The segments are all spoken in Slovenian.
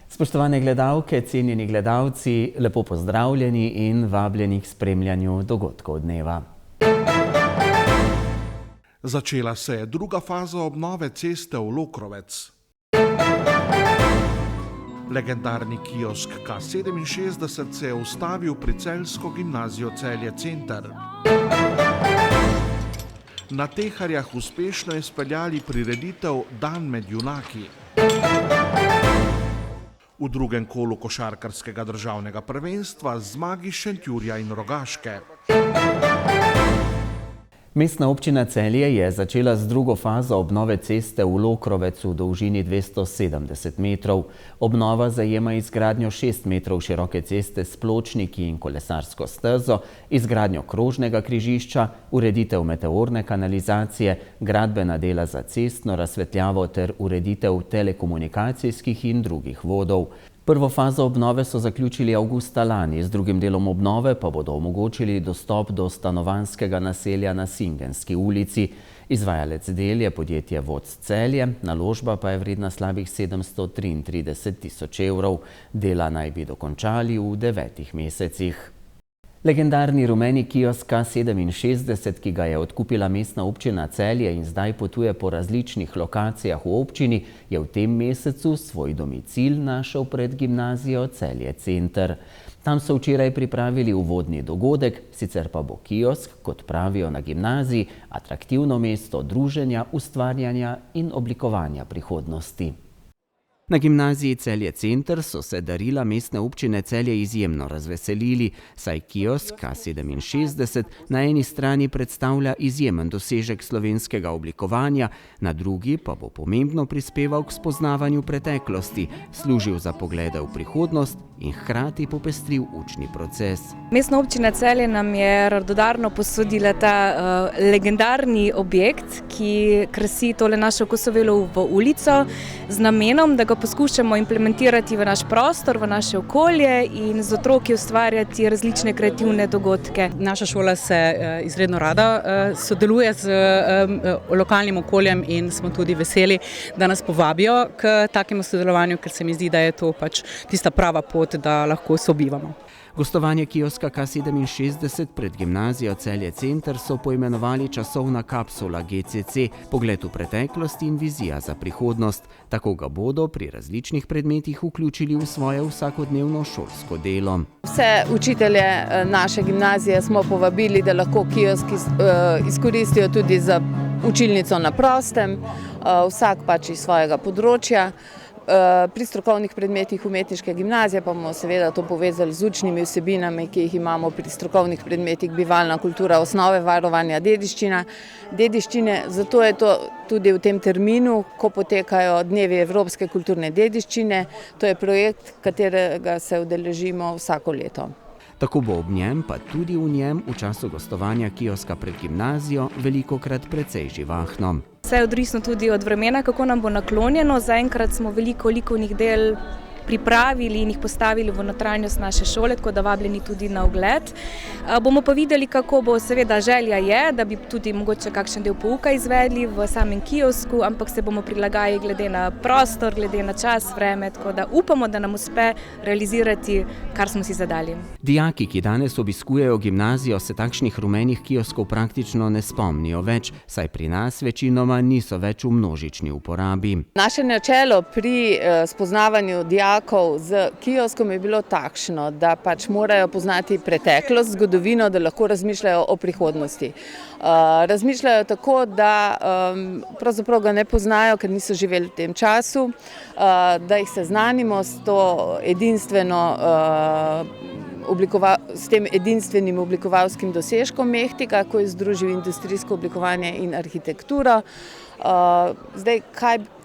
Spoštovane gledalke, cenjeni gledalci, lepo pozdravljeni in vabljeni k spremljanju dogodkov dneva. Začela se je druga faza obnove ceste v Lokrovec. Legendarni kiosk K67 se je ustavil pri celjsko gimnazijo Celje Center. Na Teharjah uspešno izpeljali prireditev Dan med junaki. V drugem kolu košarkarskega državnega prvenstva zmagi Šentjurja in Rogaške. Mestna občina Celje je začela z drugo fazo obnove ceste v Lokrovecu v dolžini 270 metrov. Obnova zajema izgradnjo 6 metrov široke ceste s pločniki in kolesarsko stezo, izgradnjo krožnega križišča, ureditev meteorne kanalizacije, gradbena dela za cestno razsvetljavo ter ureditev telekomunikacijskih in drugih vodov. Prvo fazo obnove so zaključili avgusta lani, z drugim delom obnove pa bodo omogočili dostop do stanovanjskega naselja na Singenski ulici. Izvajalec del je podjetje Voc Celje, naložba pa je vredna slabih 733 tisoč evrov. Dela naj bi dokončali v 9 mesecih. Legendarni rumeni kiosk K67, ki ga je odkupila mestna občina Celje in zdaj potuje po različnih lokacijah v občini, je v tem mesecu svoj domicil našel pred gimnazijo Celje Center. Tam so včeraj pripravili uvodni dogodek, sicer pa bo kiosk, kot pravijo na gimnaziji, atraktivno mesto druženja, ustvarjanja in oblikovanja prihodnosti. Na gimnaziji Celje Center so se darila mestne občine Celje izjemno razveselili, saj kiosk K67 na eni strani predstavlja izjemen dosežek slovenskega oblikovanja, na drugi pa bo pomembno prispeval k spoznavanju preteklosti, služil za poglede v prihodnost in hkrati popestril učni proces. Mestna občina Celje nam je radodarno posodila ta legendarni objekt, ki krasi tole našo Kosovelovo ulico, z namenom, da ga poskušamo implementirati v naš prostor, v naše okolje in z otroki ustvarjati različne kreativne dogodke. Naša šola se izredno rada sodeluje z lokalnim okoljem in smo tudi veseli, da nas povabijo k takemu sodelovanju, ker se mi zdi, da je to pač tista prava pot, da lahko sobivamo. Gostovanje kioska K67 pred gimnazijo Celje Center so poimenovali časovna kapsula GCC, pogled v preteklost in vizija za prihodnost. Tako ga bodo pri različnih predmetih vključili v svoje vsakodnevno šolsko delo. Vse učitelje naše gimnazije smo povabili, da lahko kiosk izkoristijo tudi za učilnico na prostem, vsak pač iz svojega področja. Pri strokovnih predmetih umetniške gimnazije pa bomo seveda to povezali z učnimi vsebinami, ki jih imamo pri strokovnih predmetih bivalna kultura, osnove varovanja dediščine. Zato je to tudi v tem terminu, ko potekajo dnevi evropske kulturne dediščine. To je projekt, katerega se udeležimo vsako leto. Tako bo ob njem, pa tudi v njem, v času gostovanja kioska pred gimnazijo, velikokrat precej živahno. Vse je odvisno tudi od vremena, kako nam bo naklonjeno. Zaenkrat smo veliko likovnih del pripravili in jih postavili v notranjost naše šole, tako da vabljeni tudi na ogled. Bomo pa videli, kako bo. Seveda želja je, da bi tudi mogoče kakšen del pouka izvedli v samem kiosku, ampak se bomo prilagajali glede na prostor, glede na čas, vreme, tako da upamo, da nam uspe realizirati, kar smo si zadali. Dijaki, ki danes obiskujejo gimnazijo, se takšnih rumenih kioskov praktično ne spomnijo več, saj pri nas večinoma niso več v množični uporabi. Naše načelo pri spoznavanju dijakov z kioskom je bilo takšno, da pač morajo poznati preteklost, zgodovino, da lahko razmišljajo o prihodnosti. Razmišljajo tako, da pravzaprav ga ne poznajo, ker niso živeli v tem času, da jih seznanimo s tem edinstvenim oblikovalskim dosežkom Mehtika, ko je združil industrijsko oblikovanje in arhitekturo. Zdaj,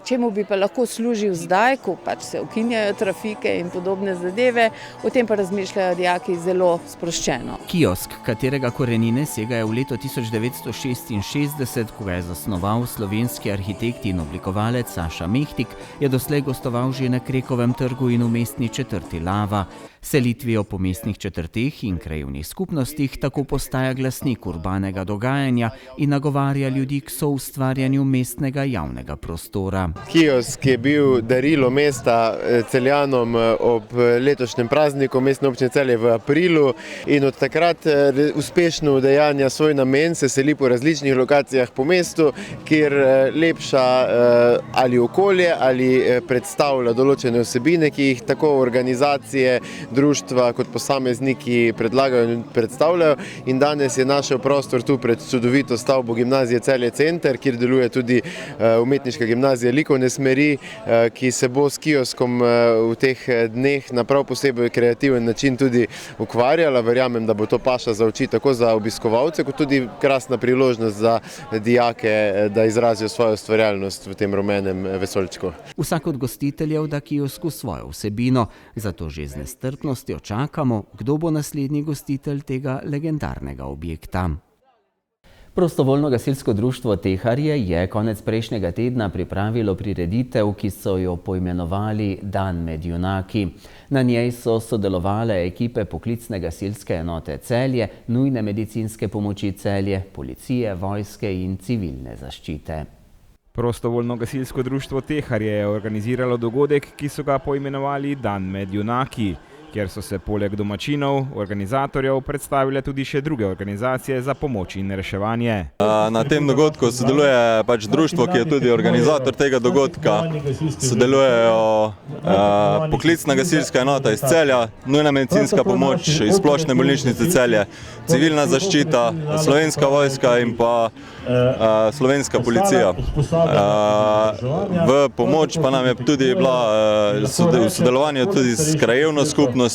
čemu bi pa lahko služil zdaj, ko pač se ukinjajo trafike in podobne zadeve, o tem pa razmišljajo dijaki zelo sproščeno. Kiosk, katerega korenine segajo v leto 1966, ko ga je zasnoval slovenski arhitekt in oblikovalec Saša Mehtik, je doslej gostoval že na Krekovem trgu in v mestni četrti Lava. Selitvijo po mestnih četrteh in krajevnih skupnostih tako postaja glasnik urbanega dogajanja in nagovarja ljudi k soustvarjanju mestnega javnega prostora. Kiosk je bil darilo mesta Celjanom ob letošnjem prazniku Mestne občine Celje v aprilu in od takrat uspešno udejanja svoj namen, se seli po različnih lokacijah po mestu, kjer lepša ali okolje ali predstavlja določene vsebine, ki jih tako organizacije, društva kot posamezniki predlagajo in predstavljajo. In danes je našel prostor tu pred čudovito stavbo Gimnazije Celje Center, kjer deluje tudi umetniška gimnazija likovne smeri, ki se bo s kioskom v teh dneh na prav posebej kreativen način tudi ukvarjala. Verjamem, da bo to paša za oči tako za obiskovalce, kot tudi krasna priložnost za dijake, da izrazijo svojo ustvarjalnost v tem rumenem vesoljčku. Vsak od gostiteljev da kiosku svojo vsebino, zato že z nestrpnostjo čakamo, kdo bo naslednji gostitelj tega legendarnega objekta. Prostovoljno gasilsko društvo Teharje je konec prejšnjega tedna pripravilo prireditev, ki so jo poimenovali Dan med junaki. Na njej so sodelovale ekipe poklicne gasilske enote Celje, nujne medicinske pomoči Celje, policije, vojske in civilne zaščite. Prostovoljno gasilsko društvo Teharje je organiziralo dogodek, ki so ga poimenovali Dan med junaki, kjer so se poleg domačinov, organizatorjev predstavile tudi še druge organizacije za pomoč in reševanje. Na tem dogodku sodeluje društvo, ki je tudi organizator tega dogodka. Sodelujejo poklicna gasilska enota iz Celja, nujna medicinska pomoč iz Splošne bolnišnice Celje, civilna zaščita, slovenska vojska in pa slovenska policija. V pomoč pa nam je tudi bila v sodelovanju tudi s krajevno skupnostjo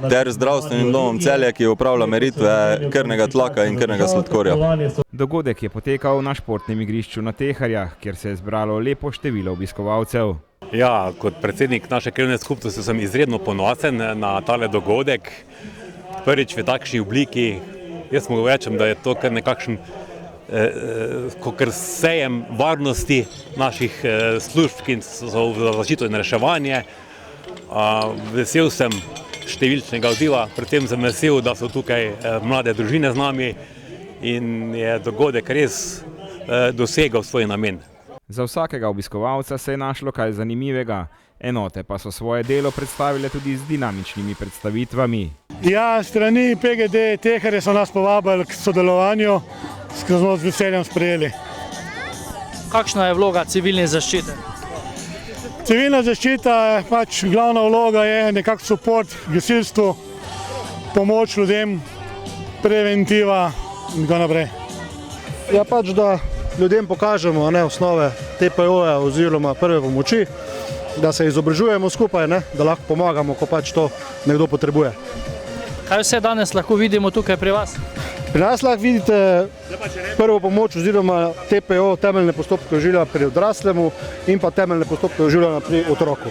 ter zdravstvenim domom Celje, ki upravlja meritve krvnega tlaka in krvnega sladkorja. Dogodek je potekal na športnem igrišču na Teharjah, kjer se je zbralo lepo število obiskovalcev. Ja, kot predsednik naše krajevne skupnosti sem izredno ponosen na tale dogodek. Prvič v takšni obliki. Jaz mogu rečem, da je to kar nekakšen kakor sejem varnosti naših služb, ki so v zaščito in reševanje. Vesel sem številčnega odziva, predvsem sem vesel, da so tukaj mlade družine z nami in je dogodek res dosegal svoj namen. Za vsakega obiskovalca se je našlo kaj zanimivega. Enote pa so svoje delo predstavile tudi z dinamičnimi predstavitvami. Ja, strani PGD Teharje so nas povabili k sodelovanju, ki smo z veseljem sprejeli. Kakšna je vloga civilne zaščite? Civilna zaščita, glavna vloga je nekako support gasilstvu, pomoč ljudem, preventiva in tako naprej. Ja, da ljudem pokažemo osnove TPO-ja oziroma prve pomoči, da se izobražujemo skupaj, da lahko pomagamo, ko to nekdo potrebuje. Kaj vse danes lahko vidimo tukaj pri vas? Pri nas lahko vidite prvo pomoč oziroma TPO, temeljne postopke oživljanja pri odraslemu in pa temeljne postopke oživljanja pri otroku.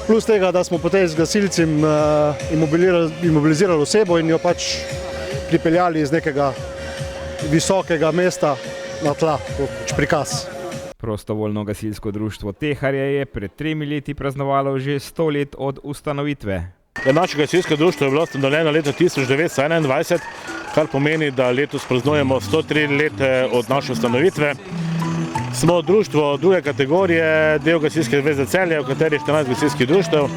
Plus tega, da smo potem z gasilcem imobilizirali osebo in jo pripeljali iz nekega visokega mesta na tla, prikaz. Prostovoljno gasilsko društvo Teharje je pred 3 leti praznovalo že 100 let od ustanovitve. Naše gasilsko društvo je bilo ustanovljeno leta 1921, kar pomeni, da letos praznujemo 103 let od naše ustanovitve. Smo društvo druge kategorije, del Gasilske zveze Celje, v kateri je 14 gasilskih društev.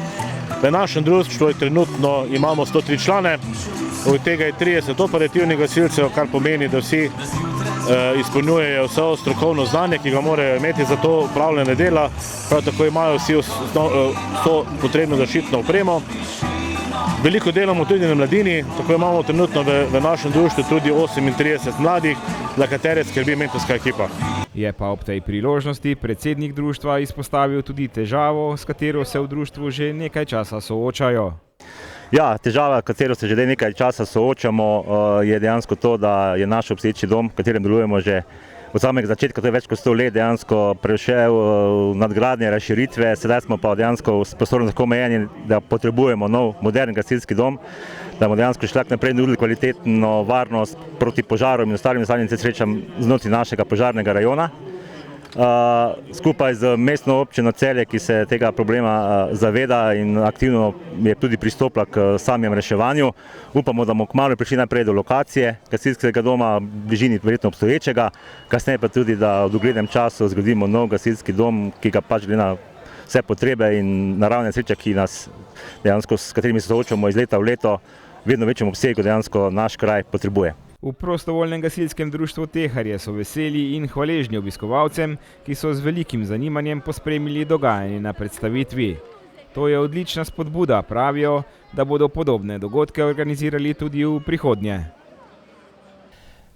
V našem društvu trenutno imamo 103 člane, od tega je 30 operativnih gasilcev, kar pomeni, da vsi izpolnjujejo vse strokovno znanje, ki ga morajo imeti za to upravljanje dela, prav tako imajo vsi vso potrebno zaščitno opremo. Veliko delamo tudi na mladini, tako imamo trenutno v našem društvu tudi 38 mladih, za katere skrbi mentorska ekipa. Je pa ob tej priložnosti predsednik društva izpostavil tudi težavo, s katero se v društvu že nekaj časa soočajo. Ja, težava, s katero se že nekaj časa soočamo, je dejansko to, da je naš obstoječi dom, v katerem delujemo že od samega začetka, to je več kot 100 let, dejansko prešel nadgradnje, razširitve, sedaj smo pa dejansko s prostorom tako omejeni, da potrebujemo nov, modern gasilski dom, da bomo dejansko šli naprej nudili kvalitetno varnost proti požarom in ostalim nastalim nesrečam znotraj našega požarnega rajona. Skupaj z mestno občino Celje, ki se tega problema zaveda in aktivno je tudi pristopila k samem reševanju. Upamo, da bomo kmalu prišli naprej do lokacije gasilskega doma, v bližini verjetno obstoječega, kasneje pa tudi, da v doglednem času zgradimo nov gasilski dom, ki ga pač glede na vse potrebe in naravne nesreče, ki nas dejansko, s katerimi se soočamo iz leta v leto, vedno večjem obsegu dejansko naš kraj potrebuje. V prostovoljnem gasilskem društvu Teharje so veseli in hvaležni obiskovalcem, ki so z velikim zanimanjem pospremili dogajanje na predstavitvi. To je odlična spodbuda, pravijo, da bodo podobne dogodke organizirali tudi v prihodnje.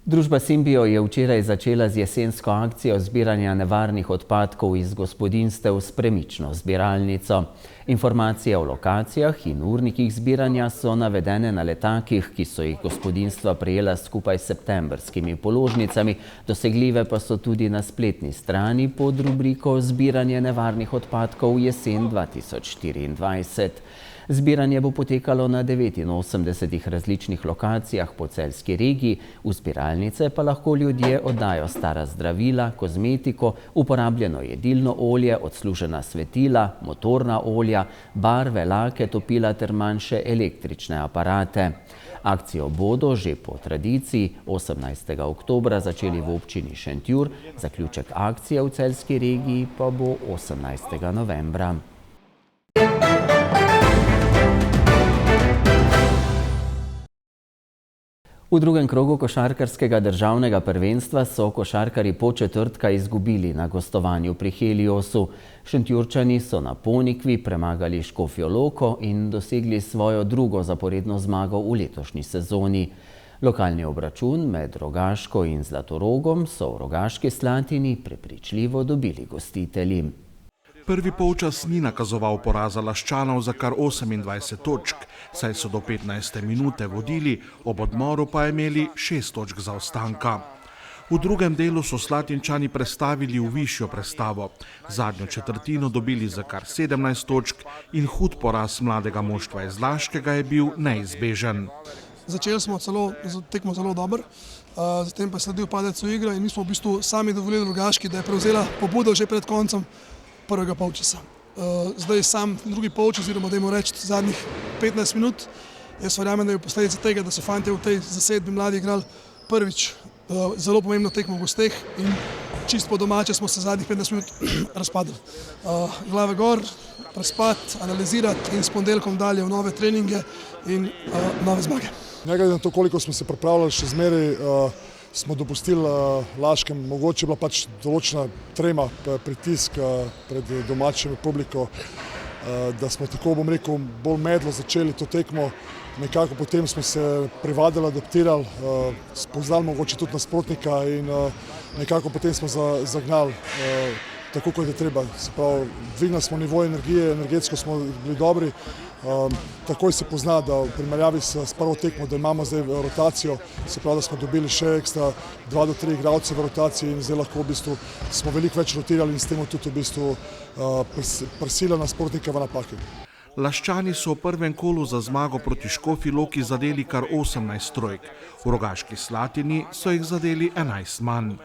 Družba Simbio je včeraj začela z jesensko akcijo zbiranja nevarnih odpadkov iz gospodinjstev s premično zbiralnico. Informacije o lokacijah in urnikih zbiranja so navedene na letakih, ki so jih gospodinjstva prejela skupaj s septembrskimi položnicami, dosegljive pa so tudi na spletni strani pod rubriko Zbiranje nevarnih odpadkov jesen 2024. Zbiranje bo potekalo na 89 različnih lokacijah po celjski regiji, v zbiralnice pa lahko ljudje oddajo stara zdravila, kozmetiko, uporabljeno jedilno olje, odslužena svetila, motorna olja, barve, lake, topila ter manjše električne aparate. Akcijo bodo že po tradiciji 18. oktobra začeli v občini Šentjur, zaključek akcije v celjski regiji pa bo 18. novembra. V drugem krogu košarkarskega državnega prvenstva so košarkarji Podčetrtka izgubili na gostovanju pri Heliosu. Šentjurčani so na Ponikvi premagali Škofjo Loko in dosegli svojo drugo zaporedno zmago v letošnji sezoni. Lokalni obračun med Rogaško in Zlatorogom so v Rogaški Slatini prepričljivo dobili gostitelji. Prvi polčas ni nakazoval poraza Laščanov za kar 28 točk, saj so do 15. minute vodili, ob odmoru pa imeli 6 točk zaostanka. V drugem delu so Slatinčani prestavili v višjo prestavo. Zadnjo četrtino dobili za kar 17 točk in hud poraz mladega moštva iz Laškega je bil neizbežen. Začeli smo tekmo zelo dobro, zatem pa je sledil padec v igro in mi smo v bistvu sami dovolili Rogaški, da je prevzela pobudo že pred koncem prvega polčasa. Zdaj sam drugi polčas, oziroma dajmo reči zadnjih 15 minut, jaz verjamem, da je posledica tega, da so fantje v tej zasedbi mladi igrali prvič zelo pomembno tekmo v gosteh in čist po domače smo se zadnjih 15 minut razpadli. Glave gor, prespati, analizirati in s ponedeljkom dalje v nove treninge in nove zmage. Ne glede na to, koliko smo se pripravljali, še zmeraj smo dopustili Laškem, mogoče je bila pač določena trema, pritisk pred domačim publiko, da smo tako, bom rekel, bolj medlo začeli to tekmo. Nekako potem smo se privadili, adaptirali, spoznali mogoče tudi nasprotnika in nekako potem smo zagnali tako, kot je treba. Se pravi, dvignili smo nivo energije, energetsko smo bili dobri. Takoj se pozna, da v primerjavi s prvo tekmo, da imamo zdaj rotacijo, se pravi, da smo dobili še ekstra 2 do 3 igralce v rotaciji in zdaj lahko v bistvu smo veliko več rotirali in s tem tudi v bistvu prisilili nasprotnika v napake. Laščani so v prvem kolu za zmago proti Škofji Loki zadeli kar 18 trojk. V Rogaški Slatini so jih zadeli 11 manj.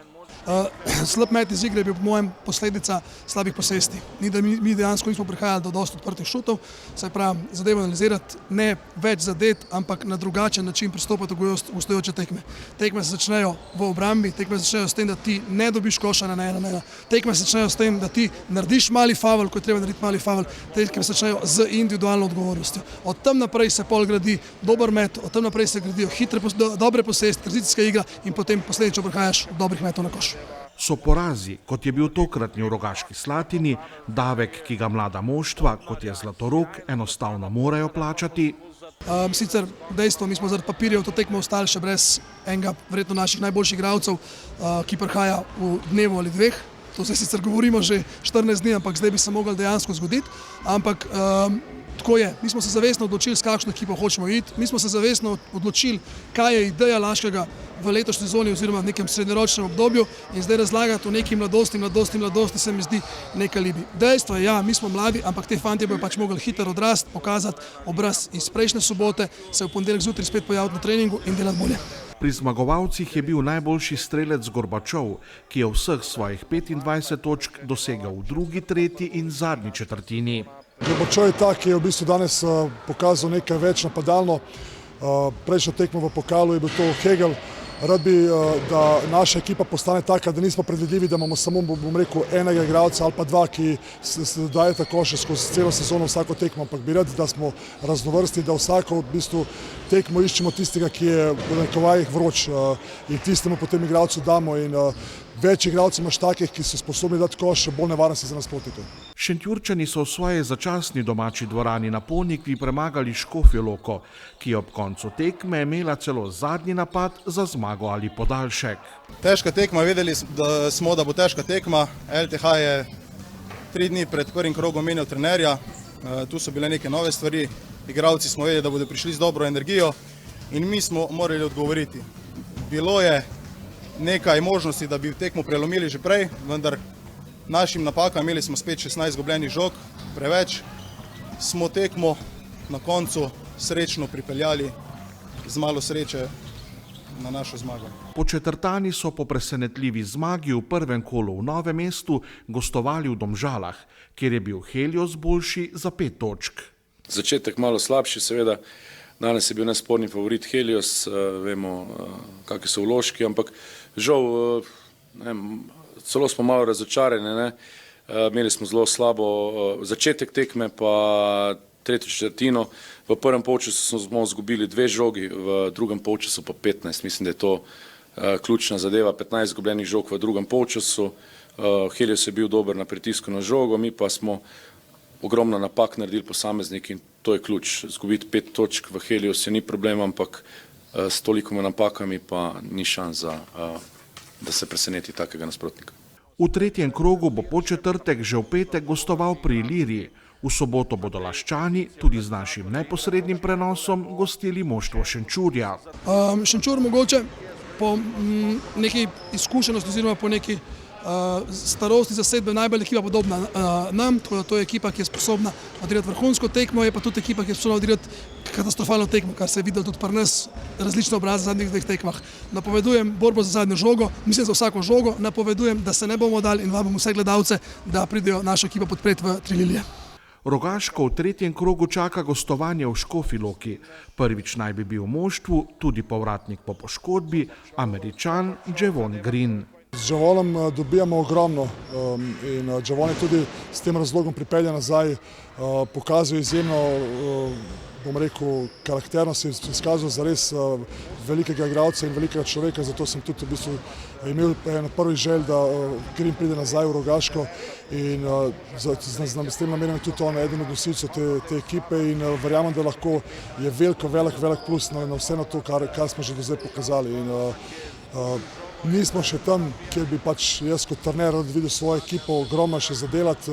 Slab met iz igre je bil po mojem posledica slabih posesti. Ni da mi dejansko nismo prihajali do dosti odprtih šutov, saj pravim, zadevo analizirati, ne več zadet, ampak na drugačen način pristopati v gostujoče tekme. Tekme se začnejo v obrambi, tekme se začnejo s tem, da ti ne dobiš koša na 1-1. Tekme se začnejo s tem, da ti narediš mali favl, ko je treba narediti mali favl. Tekme se začnejo z individualno odgovornostjo. Od tam naprej se pol gradi dober met, od tam naprej se gradijo dobre posesti, tranzicijska igra in potem posledično prihajaš dobrih metov na koš. So porazi, kot je bil tokratni v Rogaški Slatini, davek, ki ga mlada moštva, kot je Zlatorog, enostavno morajo plačati? Sicer dejstvo, mi smo zaradi papirjev to tekmo ostali še brez enega, verjetno naših najboljših igralcev, ki prihaja v dnevu ali dveh. To se sicer govorimo že 14 dni, ampak zdaj bi se mogli dejansko zgoditi. Ampak tako je. Mi smo se zavestno odločili, s kakšno ekipo hočemo iti. Mi smo se zavestno odločili, kaj je ideja Laškega v letošnji sezoni oziroma v nekem srednjeročnem obdobju in zdaj razlagati o neki mladosti se mi zdi nekaj libi. Dejstvo je, ja, mi smo mladi, ampak te fantje bojo pač mogli hitro odrasti, pokazati obraz iz prejšnje sobote, se v ponedeljek zjutraj spet pojaviti na treningu in delati bolje. Pri zmagovalcih je bil najboljši strelec Gorbačov, ki je vseh svojih 25 točk dosegel v drugi, tretji in zadnji četrtini. Gorbačov je ta, ki je v bistvu danes pokazal nekaj več napadalno. Prejšnjo tekmo v pokalu je bil to Hegel. Rad bi, da naša ekipa postane taka, da nismo predvidljivi, da imamo samo, bom rekel, enega igralca ali pa dva, ki se dajeta koše skozi celo sezono vsako tekmo, ampak bi rad, da smo raznovrstni, da vsako v bistvu tekmo iščemo tistega, ki je v narekovajih vroč in tistemu potem igralcu damo in več igralcev imaš takih, ki so sposobni dati koš, bolj nevaren si za nasprotnika. Šentjurčani so v svoji začasni domači dvorani na Ponikvi premagali Škofjo Loko, ki je ob koncu tekme imela celo zadnji napad za zmago ali podaljšek. Težka tekma, vedeli smo, da bo težka tekma. LTH je 3 dni pred prvim krogom menjal trenerja, tu so bile neke nove stvari, igralci smo vedeli, da bodo prišli z dobro energijo in mi smo morali odgovoriti. Bilo je nekaj možnosti, da bi tekmo prelomili že prej, vendar našim napakam, imeli smo spet 16 izgubljenih žog, preveč smo tekmo na koncu srečno pripeljali z malo sreče na našo zmago. Početrtani so po presenetljivi zmagi v prvem kolu v Novem mestu gostovali v Domžalah, kjer je bil Helios boljši za 5 točk. Začetek malo slabši, seveda. Danes je bil nesporni favorit Helios, vemo, kakšni so vložki, ampak žal, celo smo malo razočarani. Imeli smo zelo slabo začetek tekme, pa tretjo četrtino. V prvem polčasu smo izgubili 2 žogi, v drugem polčasu pa 15. Mislim, da je to ključna zadeva, 15 izgubljenih žog v drugem polčasu. Helios je bil dober na pritisku na žogo, mi pa smo ogromno napak naredili posamezniki in to je ključ. Izgubiti 5 točk v Heliosu ni problem, ampak s tolikoma napakami pa ni šans, da se preseneti takega nasprotnika. V tretjem krogu bo po četrtek že v petek gostoval pri Iliriji. V soboto bodo Laščani tudi z našim neposrednim prenosom gostili moštvo Šenčurja. Šenčur mogoče po neki izkušenosti oziroma po neki starosti zasedbe najbolj ekipa podobna nam, tako da to je ekipa, ki je sposobna odigrati vrhunsko tekmo, je pa tudi ekipa, ki je sposobna odigrati katastrofalno tekmo, kar se je videlo tudi pri nas, različne obraze v zadnjih 2 tekmah. Napovedujem borbo za zadnjo žogo, mislim za vsako žogo, napovedujem, da se ne bomo dali in vabimo vse gledalce, da pridejo našo ekipo podpreti v Trililije. Rogaško v tretjem krogu čaka gostovanje v Škofji Loki. Prvič naj bi bil v moštvu tudi povratnik po poškodbi, Američan Javon Green. Z Javonom dobijamo ogromno in Javon je tudi s tem razlogom pripeljan nazaj, pokazal izjemno, bom rekel, karakternost in izkazal za res velikega igralca in velikega človeka, zato sem tudi v bistvu imel na prvi želj, da Green pride nazaj v Rogaško in s tem namenom je tudi on eden od nosilcev te ekipe in verjamem, da lahko je velik plus na vse na to, kar smo že do zdaj pokazali. Nismo še tam, kjer bi pač jaz kot trener rad videl svojo ekipo, ogromno še zadelati,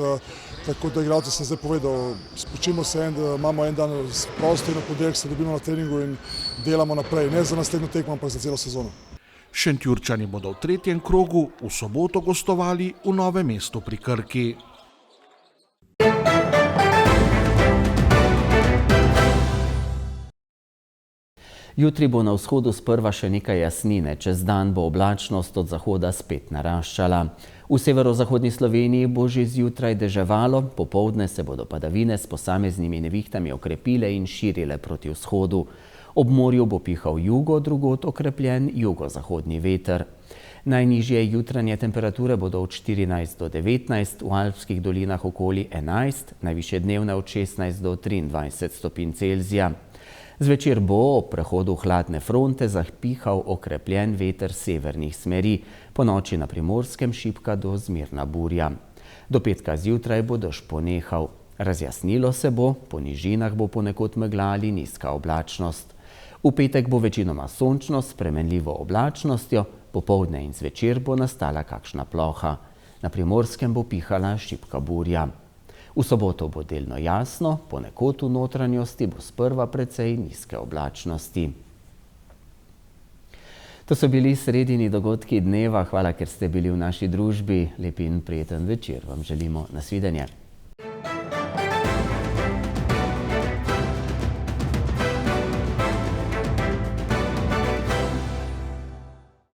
tako da igralce sem zdaj povedal, spočimo se, imamo en dan prosto in na ponedeljek se dobimo na treningu in delamo naprej, ne za naslednjo tekmo, ampak za celo sezono. Šentjurčani bodo v tretjem krogu v soboto gostovali v Novem mestu pri Krki. Jutri bo na vzhodu sprva še nekaj jasnine, čez dan bo oblačnost od zahoda spet naraščala. V severozahodni Sloveniji bo že zjutraj deževalo, popoldne se bodo padavine s posameznimi nevihtami okrepile in širile proti vzhodu. Ob morju bo pihal jugo, drugod okrepljen jugozahodni veter. Najnižje jutranje temperature bodo od 14 do 19, v alpskih dolinah okoli 11, najvišje dnevne od 16 do 23 stopinj Celzija. Zvečer bo ob prehodu hladne fronte zapihal okrepljen veter severnih smeri, ponoči na Primorskem šibka do zmerna burja. Do petka zjutraj bo dež ponehal. Razjasnilo se bo, po nižinah bo ponekod megla ali nizka oblačnost. V petek bo večinoma sončno s spremenljivo oblačnostjo, popoldne in zvečer bo nastala kakšna ploha. Na Primorskem bo pihala šibka burja. V soboto bo delno jasno, ponekod v notranjosti bo sprva precej nizke oblačnosti. To so bili sredini dogodki dneva. Hvala, ker ste bili v naši družbi. Lep in prijeten večer vam želimo. Nasvidenje.